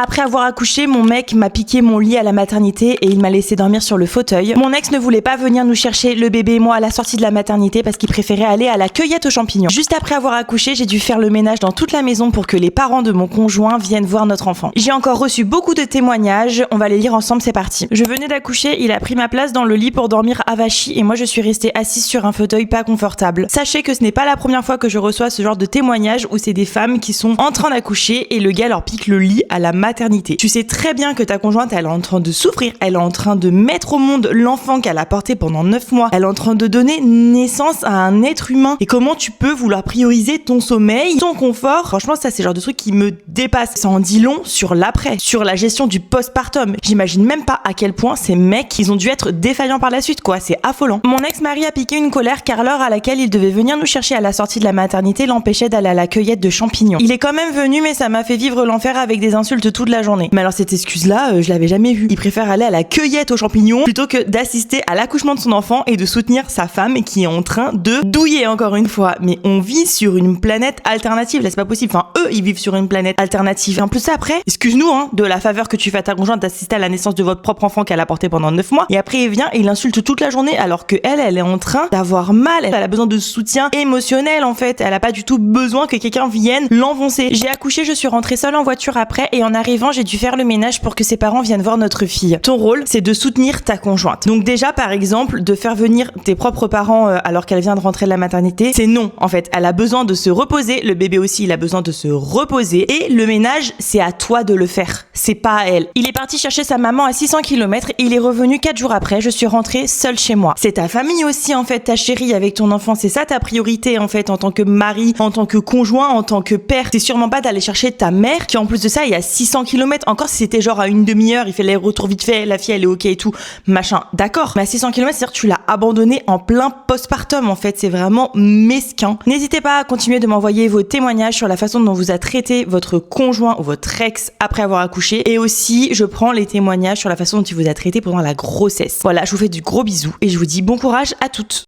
Après avoir accouché, mon mec m'a piqué mon lit à la maternité et il m'a laissé dormir sur le fauteuil. Mon ex ne voulait pas venir nous chercher, le bébé et moi, à la sortie de la maternité parce qu'il préférait aller à la cueillette aux champignons. Juste après avoir accouché, j'ai dû faire le ménage dans toute la maison pour que les parents de mon conjoint viennent voir notre enfant. J'ai encore reçu beaucoup de témoignages, on va les lire ensemble, c'est parti. Je venais d'accoucher, il a pris ma place dans le lit pour dormir avachi et moi je suis restée assise sur un fauteuil pas confortable. Sachez que ce n'est pas la première fois que je reçois ce genre de témoignages où c'est des femmes qui sont en train d'accoucher et le gars leur pique le lit à la maternité. Tu sais très bien que ta conjointe, elle est en train de souffrir, elle est en train de mettre au monde l'enfant qu'elle a porté pendant 9 mois, elle est en train de donner naissance à un être humain. Et comment tu peux vouloir prioriser ton sommeil, ton confort? Franchement, ça c'est le genre de truc qui me dépasse. Ça en dit long sur l'après, sur la gestion du postpartum. J'imagine même pas à quel point ces mecs, ils ont dû être défaillants par la suite, quoi. C'est affolant. Mon ex-mari a piqué une colère car l'heure à laquelle il devait venir nous chercher à la sortie de la maternité l'empêchait d'aller à la cueillette de champignons. Il est quand même venu, mais ça m'a fait vivre l'enfer avec des insultes toute la journée. Mais alors cette excuse-là, je l'avais jamais vue. Il préfère aller à la cueillette aux champignons plutôt que d'assister à l'accouchement de son enfant et de soutenir sa femme qui est en train de douiller encore une fois. Mais on vit sur une planète alternative, là c'est pas possible. Enfin, eux, ils vivent sur une planète alternative. Et en plus après, excuse-nous de la faveur que tu fais à ta conjointe d'assister à la naissance de votre propre enfant qu'elle a porté pendant 9 mois. Et après, il vient et il insulte toute la journée alors que elle est en train d'avoir mal. Elle a besoin de soutien émotionnel en fait. Elle a pas du tout besoin que quelqu'un vienne l'enfoncer. J'ai accouché, je suis rentrée seule en voiture après et en arrivant, j'ai dû faire le ménage pour que ses parents viennent voir notre fille. Ton rôle, c'est de soutenir ta conjointe. Donc déjà, par exemple, de faire venir tes propres parents alors qu'elle vient de rentrer de la maternité, c'est non en fait. Elle a besoin de se reposer. Le bébé aussi, il a besoin de se reposer. Et le ménage, c'est à toi de le faire. C'est pas à elle. Il est parti chercher sa maman à 600 km et il est revenu 4 jours après. Je suis rentrée seule chez moi. C'est ta famille aussi en fait, ta chérie avec ton enfant. C'est ça ta priorité en fait en tant que mari, en tant que conjoint, en tant que père. C'est sûrement pas d'aller chercher ta mère qui en plus de ça est à 600 km. Encore si c'était genre à une demi-heure, il fait l'aller-retour vite fait, la fille elle est ok et tout, machin. D'accord. Mais à 600 km, c'est-à-dire que tu l'as abandonné en plein postpartum en fait. C'est vraiment mesquin. N'hésitez pas à continuer de m'envoyer vos témoignages sur la façon dont vous a traité votre conjoint ou votre ex après avoir accouché. Et aussi, je prends les témoignages sur la façon dont il vous a traité pendant la grossesse. Voilà, je vous fais du gros bisou et je vous dis bon courage à toutes.